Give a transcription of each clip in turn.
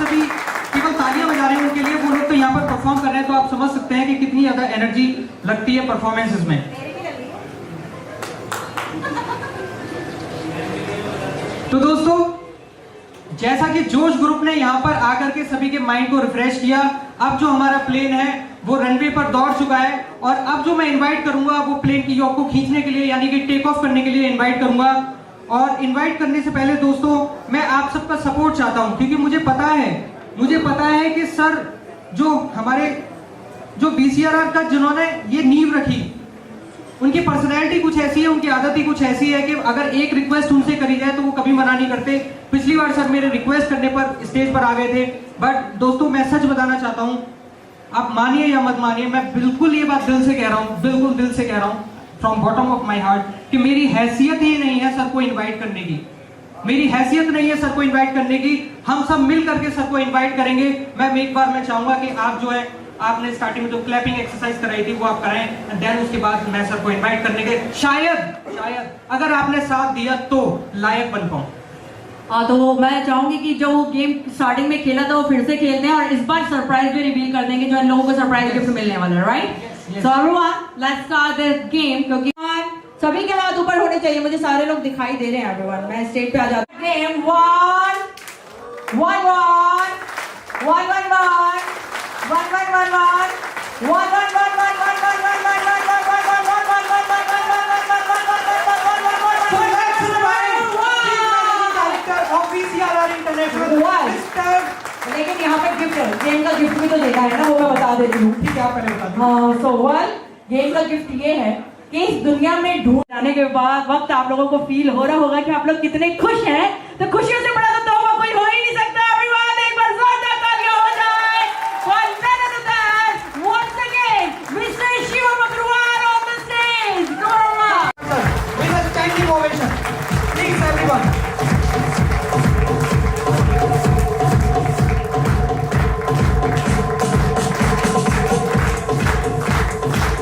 सभी केवल तालियां बजा रहे हैं उनके लिए, वो लोग तो यहाँ पर परफॉर्म कर रहे हैं, तो आप समझ सकते हैं कि कितनी ज्यादा एनर्जी लगती है परफॉर्मेंसेस में। तो दोस्तों, जैसा कि जोश ग्रुप ने यहाँ पर आकर के सभी के माइंड को रिफ्रेश किया, अब जो हमारा प्लेन है वो रनवे पर दौड़ चुका है, और अब जो मैं इनवाइट करूंगा वो प्लेन की यॉक को खींचने के लिए, यानी कि टेक ऑफ करने के लिए इनवाइट करूंगा। और इनवाइट करने से पहले दोस्तों, मैं आप सबका सपोर्ट चाहता हूं, क्योंकि मुझे पता है कि सर जो हमारे जो BCRR का जिन्होंने ये नींव रखी, उनकी पर्सनैलिटी कुछ ऐसी है, उनकी आदत ही कुछ ऐसी है कि अगर एक रिक्वेस्ट उनसे करी जाए तो वो कभी मना नहीं करते। पिछली बार सर मेरे रिक्वेस्ट करने पर स्टेज पर आ गए थे, बट दोस्तों मैं सच बताना चाहता हूं, आप मानिए या मत मानिए, मैं बिल्कुल ये बात दिल से कह रहा हूं, बिल्कुल दिल से कह रहा हूं, from bottom of my heart, कि मेरी हैसियत ही नहीं है सर को इन्वाइट करने की। मेरी हैसियत नहीं है सर को इन्वाइट करने की, हम सब मिल करके सर को इन्वाइट करेंगे। मैं चाहूंगा कि आप जो है, आपने स्टार्टिंग में जो क्लैपिंग एक्सरसाइज कराई थी वो आप कराएं, एंड देन उसके बाद मैं सर को इन्वाइट करने के शायद अगर आपने साथ दिया तो लायक बन पाऊं। हाँ, तो मैं चाहूंगी कि जो गेम स्टार्टिंग में खेला था वो फिर से खेलते हैं, और इस बार सरप्राइज भी रिवील कर देंगे, जो इन लोगों को सरप्राइज गिफ्ट मिलने वाला है, right? So everyone, let's start this game. क्योंकि सभी के हाथ ऊपर होने चाहिए, मुझे सारे लोग दिखाई दे रहे हैं। एवरीवन, मैं स्टेज पे आ जाता हूं। गेम 1 1 1 1 1 1 1 1 1 1 1 लेकिन यहाँ पे गिफ्ट है, गेम का गिफ्ट भी तो देना है ना, वो मैं बता देती हूँ। ठीक है, आप पहले बता दो। हाँ, सो गेम का गिफ्ट ये है कि इस दुनिया में ढूंढ जाने के बाद वक्त आप लोगों को फील हो रहा होगा कि आप लोग कितने खुश हैं, तो खुशियों से बड़ा तो तोहफा कोई हो ही नहीं सकता। एवरीवन, एक बार जोरदार तालियां हो जाए for none other than once again Mr. Shivam Agarwal on the stage. Come on, with a standing ovation, please everyone.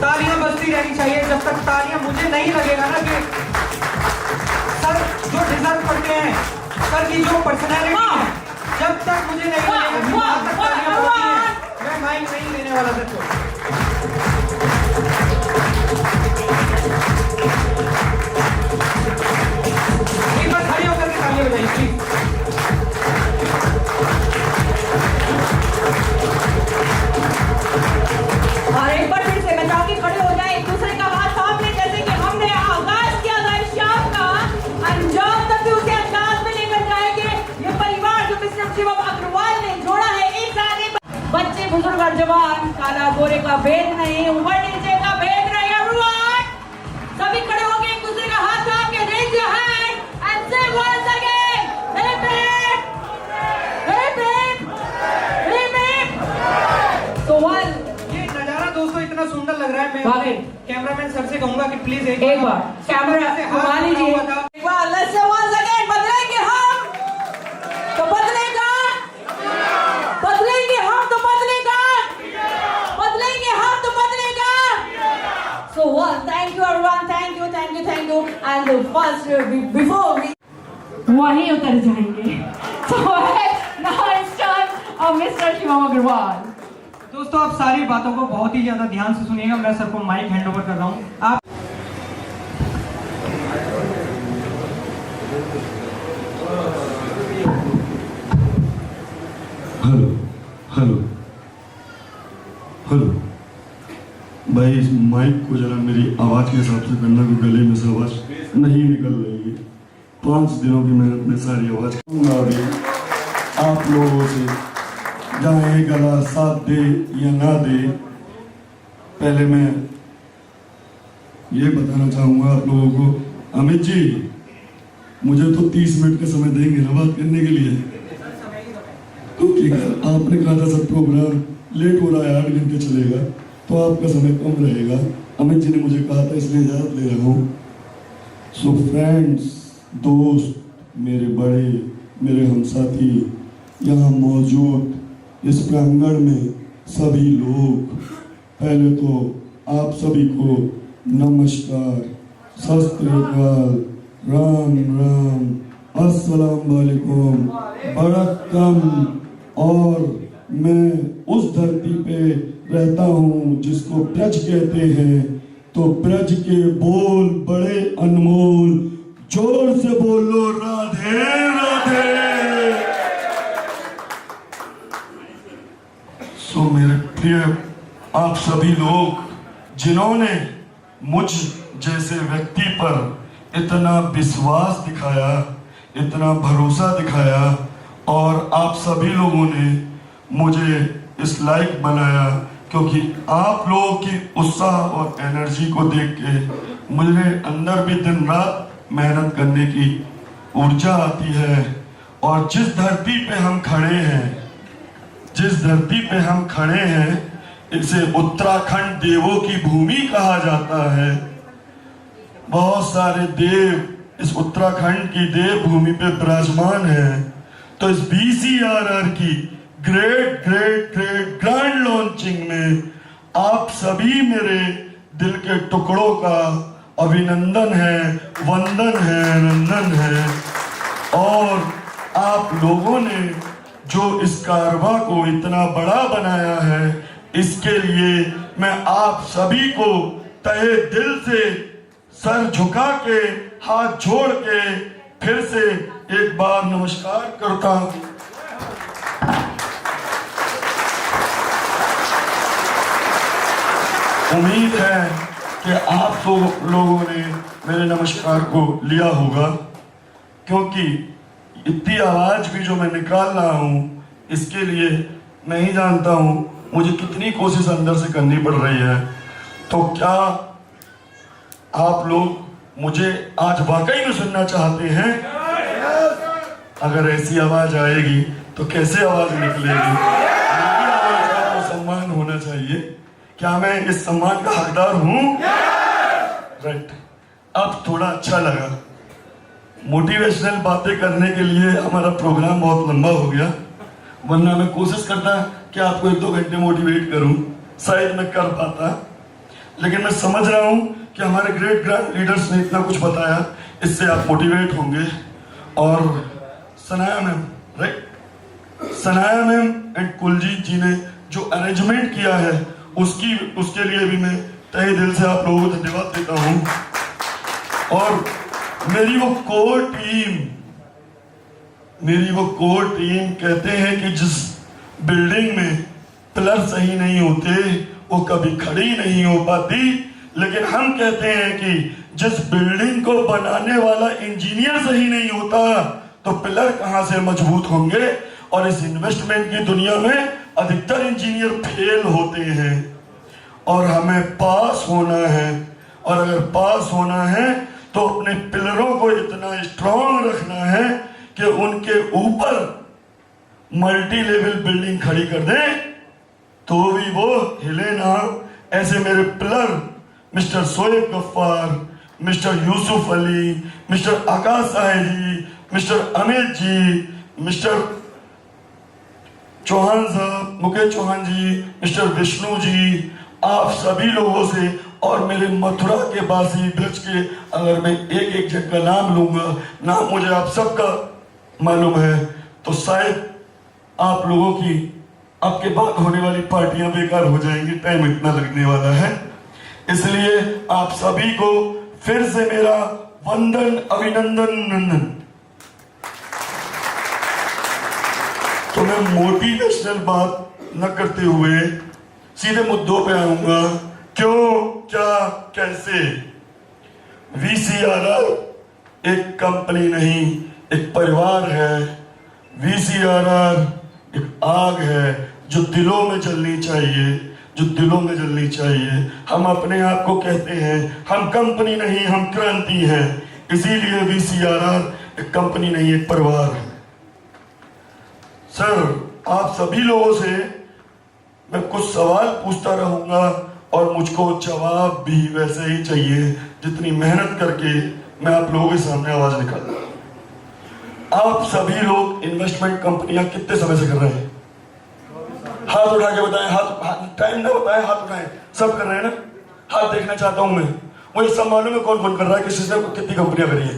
तालियां बजती रहनी चाहिए जब तक तालियां मुझे नहीं लगेगा ना कि सर जो डिजर्व करते हैं, सर की जो पर्सनैलिटी है, जब तक मुझे नहीं लगेगा कि वहां तक तालियां बजती हैं, मैं माइक नहीं लेने वाला सर को। एक बार खड़े होकर के तालियां बजाइए प्लीज। और एक बार फिर से मैं चाहूंगी खड़े हो जाए, एक दूसरे का हाथ थाम ले, जैसे कि हमने आगाज किया था इस शाम का, अंजाम तक भी उसे अंदाज में लेकर जाएंगे। ये परिवार जो मिस्टर शिवम अग्रवाल ने जोड़ा है एक साथ, बच्चे बुजुर्ग और जवान, काला गोरे का भेद नहीं, ऊपर नीचे का भेद नहीं। एवरीवन, सभी खड़े होकर एक दूसरे का हाथ थाम के raise your hand and say once again hip hip hip hip. So one, दोस्तों इतना सुंदर लग रहा है, मैं कैमरामैन सर से कहूंगा कि प्लीज एक बार कैमरा घुमा लीजिए। एक बार लेट्स से वंस अगेन, बदलेंगे हम तो बदलेगा, बदलेंगे हम तो बदलेगा, बदलेंगे हम तो बदलेगा। So one, thank you everyone, thank you and first before we वहीं उतर जाएंगे, so now it's time of mister Shivam Agarwal. दोस्तों, आप सारी बातों को बहुत ही ज्यादा ध्यान से सुनिएगा। मैं सर को माइक हैंड ओवर कर रहा हूं। आप हेलो हेलो हेलो भाई, इस माइक को जरा मेरी आवाज के हिसाब से करना, कोई गले में से आवाज नहीं निकल रही है। 5 दिनों की मेहनत में सारी आवाज अभी आप लोगों से, जहाँ ये गला साथ दे या ना दे, पहले मैं ये बताना चाहूँगा आप लोगों को, अमित जी मुझे तो 30 मिनट का समय देंगे ना बात करने के लिए? तो ठीक है, आपने कहा था सब प्रोग्राम लेट हो रहा है, 8 घंटे चलेगा, तो आपका समय कम रहेगा। अमित जी ने मुझे कहा था, इसलिए इजाज़त ले रहा हूँ। सो फ्रेंड्स, दोस्त, मेरे बड़े, मेरे हमसाथी, यहाँ मौजूद इस प्रांगण में सभी लोग, पहले तो आप सभी को नमस्कार, सत श्री अकाल, राम राम, अस्सलाम वालेकुम, बरकम और मैं उस धरती पे रहता हूँ जिसको ब्रज कहते हैं। तो ब्रज के बोल बड़े अनमोल, जोर से बोलो राधे राधे। सो मेरे प्रिय आप सभी लोग जिन्होंने मुझ जैसे व्यक्ति पर इतना विश्वास दिखाया, इतना भरोसा दिखाया, और आप सभी लोगों ने मुझे इस लायक बनाया, क्योंकि आप लोगों की उत्साह और एनर्जी को देख के मुझे अंदर भी दिन रात मेहनत करने की ऊर्जा आती है। और जिस धरती पे हम खड़े हैं, जिस धरती पे हम खड़े हैं, इसे उत्तराखंड देवों की भूमि कहा जाता है। बहुत सारे देव इस उत्तराखंड की देव भूमि पे विराजमान हैं। तो इस VCRR की great great great grand launching में आप सभी मेरे दिल के टुकड़ों का अभिनंदन है, वंदन है, नंदन है। और आप लोगों ने जो इस कारवा को इतना बड़ा बनाया है, इसके लिए मैं आप सभी को तहे दिल से सर झुका के, हाथ जोड़ के फिर से एक बार नमस्कार करता हूं। उम्मीद है कि आप लोगों ने मेरे नमस्कार को लिया होगा, क्योंकि इतनी आवाज भी जो मैं निकाल रहा हूं, इसके लिए मैं ही जानता हूं मुझे कितनी कोशिश अंदर से करनी पड़ रही है। तो क्या आप लोग मुझे आज वाकई में सुनना चाहते हैं? अगर ऐसी आवाज आएगी तो कैसे आवाज निकलेगी? मेरी आवाज का तो सम्मान होना चाहिए। क्या मैं इस सम्मान का हकदार हूं? राइट। अब थोड़ा अच्छा लगा। मोटिवेशनल बातें करने के लिए हमारा प्रोग्राम बहुत लंबा हो गया, वरना मैं कोशिश करता कि आपको 1-2 घंटे मोटिवेट करूं, शायद मैं कर पाता। लेकिन मैं समझ रहा हूं कि हमारे ग्रेट ग्रैंड लीडर्स ने इतना कुछ बताया, इससे आप मोटिवेट होंगे। और Sanaya ma'am, right, Sanaya ma'am and Kuljeet ji ने जो अरेंजमेंट किया है, उसके लिए भी मैं तहे दिल से आप लोगों को धन्यवाद देता हूं। और मेरी वो कोर टीम कहते हैं कि जिस बिल्डिंग में पिलर सही नहीं होते वो कभी खड़ी नहीं हो पाती, लेकिन हम कहते हैं कि जिस बिल्डिंग को बनाने वाला इंजीनियर सही नहीं होता तो पिलर कहां से मजबूत होंगे। और इस इन्वेस्टमेंट की दुनिया में अधिकतर इंजीनियर फेल होते हैं, और हमें पास होना है। और अगर पास होना है तो अपने पिलरों को इतना स्ट्रॉन्ग रखना है कि उनके ऊपर मल्टी लेवल बिल्डिंग खड़ी कर दें तो भी वो हिले ना। ऐसे मेरे pillar mister Shoaib Gaffar, mister Yusuf Ali, mister Akash साहे जी, मिस्टर अमित जी, मिस्टर चौहान साहब, मुकेश चौहान जी, मिस्टर विष्णु जी, आप सभी लोगों से, और मेरे मथुरा के बासी ब्रज के, अगर मैं एक एक जन का नाम लूंगा, नाम मुझे आप सबका मालूम है, तो शायद आप लोगों की अब के बाद होने वाली पार्टियां बेकार हो जाएंगी, टाइम इतना लगने वाला है। इसलिए आप सभी को फिर से मेरा वंदन, अभिनंदन, नंदन। तो मैं मोटिवेशनल बात न करते हुए सीधे मुद्दों पे आऊंगा। क्यों, क्या, कैसे? VCRR एक कंपनी नहीं, एक परिवार है। VCRR एक आग है जो दिलों में जलनी चाहिए, जो दिलों में जलनी चाहिए। हम अपने आप को कहते हैं हम कंपनी नहीं, हम क्रांति हैं। इसीलिए VCRR एक कंपनी नहीं, एक परिवार है। सर, आप सभी लोगों से मैं कुछ सवाल पूछता रहूंगा, और मुझको जवाब भी वैसे ही चाहिए जितनी मेहनत करके मैं आप लोगों के सामने आवाज निकाल रहा हूं। आप सभी लोग इन्वेस्टमेंट कंपनियां कितने समय से कर रहे हैं? हाथ उठा के बताएं। हाथ टाइम ना बताएं, हाथ उठाएं। सब कर रहे हैं ना? हाथ देखना चाहता हूं मैं। मुझे सब मालूम है कौन कौन कर रहा है, किसी से कितनी कंपनियां करी है।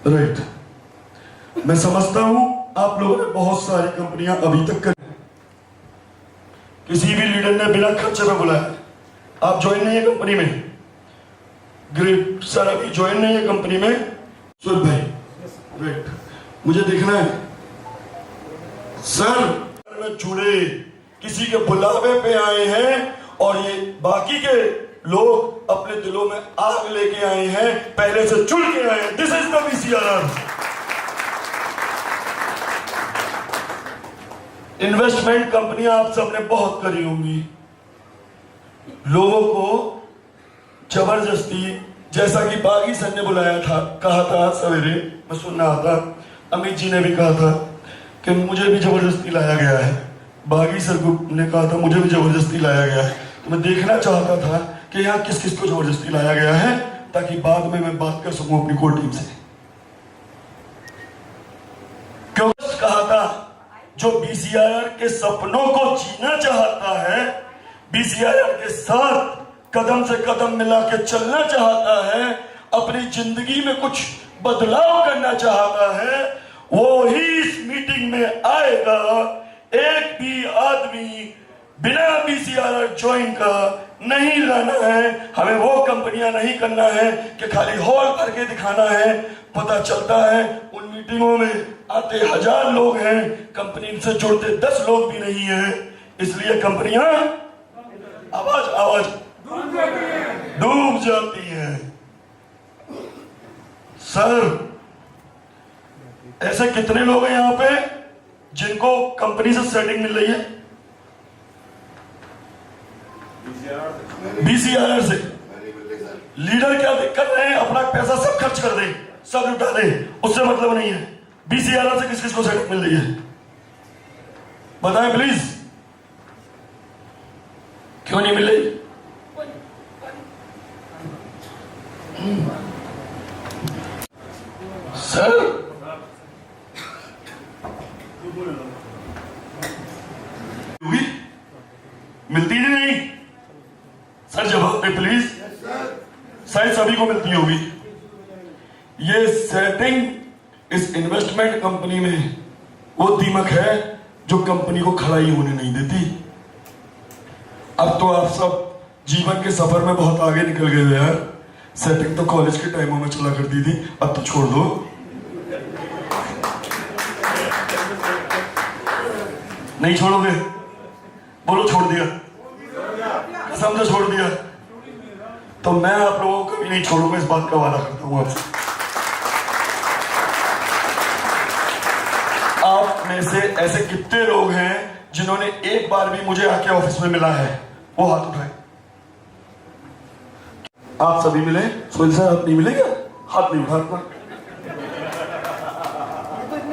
राइट। मैं समझता हूं आप लोगों ने बहुत सारी कंपनियां अभी तक कर, किसी भी लीडर ने बिना खर्चे में बुलाया आप ज्वाइन नहीं है कंपनी में। ग्रेट सर, अभी ज्वाइन नहीं है कंपनी में। सुन भाई वेट, मुझे देखना है सर में जुड़े किसी के बुलावे पे आए हैं और ये बाकी के लोग अपने दिलों में आग लेके आए हैं, पहले से जुड़ के आए हैं। This is the BCRR. Investment कंपनियां आप सबने बहुत करी होंगी, लोगों को जबरदस्ती, जैसा कि बागी सर ने बुलाया था, कहा था सवेरे मैं सुन रहा था, अमित जी ने भी कहा था कि मुझे भी जबरदस्ती लाया गया है। बागी सर को ने कहा था मुझे भी जबरदस्ती लाया गया है। तो मैं देखना चाहता था कि यहाँ किस किस को जबरदस्ती लाया गया है, ताकि बाद में मैं बात कर सकूं अपनी कोर टीम से। क्यों कहा था, जो बीसीआरआर के सपनों को जीना चाहता है, बीसीआरआर के साथ कदम से कदम मिला के चलना चाहता है, अपनी जिंदगी में कुछ बदलाव करना चाहता है, वो ही इस मीटिंग में आएगा। एक भी आदमी बिना बीसीआरआर ज्वाइन का नहीं लाना है। हमें वो कंपनियां नहीं करना है कि खाली हॉल भर के दिखाना है। पता चलता है उन मीटिंगों में आते 1000 लोग हैं, कंपनी से जुड़ते 10 लोग भी नहीं है। इसलिए कंपनियां आवाज डूब जाती है। सर, ऐसे कितने लोग हैं यहां पे जिनको कंपनी से सेटिंग मिल रही है? बीसीआरआर से। लीडर क्या कर रहे हैं, अपना पैसा सब खर्च कर दे, सब लुटा दे, उससे मतलब नहीं है। बीसीआरआर से किस किस को सेटिंग मिल रही है बताएं प्लीज, क्यों नहीं मिल रही? सर मिलती ही नहीं सर, जवाब दे प्लीज। शायद सभी को मिलती होगी। ये सेटिंग इस इन्वेस्टमेंट कंपनी में वो दीमक है जो कंपनी को खड़ा ही होने नहीं देती। अब तो आप सब जीवन के सफर में बहुत आगे निकल गए हो यार। सेटिंग तो कॉलेज के टाइमों में चला करती थी, अब तो छोड़ दो। नहीं छोड़ोगे? बोलो छोड़ दिया, समझो छोड़ दिया। तो मैं आप लोगों को भी नहीं छोड़ूंगा, इस बात का वादा करता हूं आपसे। आप में से ऐसे कितने लोग हैं जिन्होंने एक बार भी मुझे आके ऑफिस में मिला है? वो हाथ उठाए। आप सभी मिले? सोहेल सर आप नहीं मिले क्या? हाथ नहीं उठाना।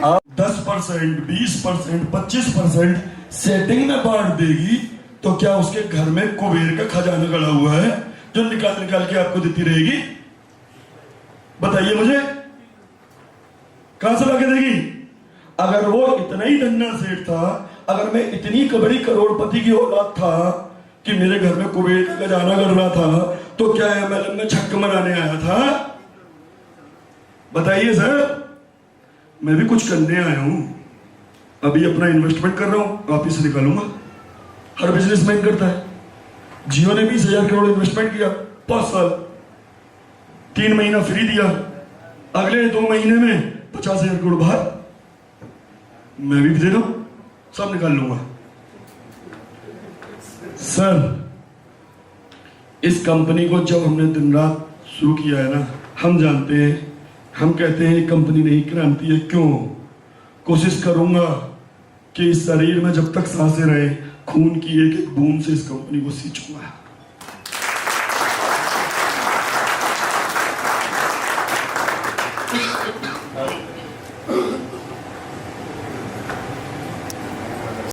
आप 10%, 20%, 25% सेटिंग में बांट देगी तो क्या उसके घर में कुबेर का खजाना गड़ा हुआ है जो निकाल निकाल के आपको देती रहेगी? बताइए मुझे, कहां से लाके देगी? अगर वो इतना ही धन्ना सेठ था, अगर मैं इतनी बड़ी करोड़पति की औलाद था कि मेरे घर में कुबेर का खजाना गड़ रहा था, तो क्या एमएलएम में छक्का मनाने आया था? बताइए सर। मैं भी कुछ करने आया हूं, अभी अपना इन्वेस्टमेंट कर रहा हूं, वापिस निकालूंगा। हर बिजनेसमैन करता है। जियो ने 20,000 करोड़ इन्वेस्टमेंट किया 5 साल, 3 महीना फ्री दिया, अगले 2 महीने में 50,000 करोड़ बाहर। मैं भी दे रहा हूं, सब निकाल लूंगा। सर, इस कंपनी को जब हमने दिन रात शुरू किया है ना, हम जानते हैं, हम कहते हैं कंपनी नहीं क्रांति है। क्यों? कोशिश करूंगा कि इस शरीर में जब तक सांसें रहे, खून की एक एक बूंद से इस कंपनी को सींचूंगा।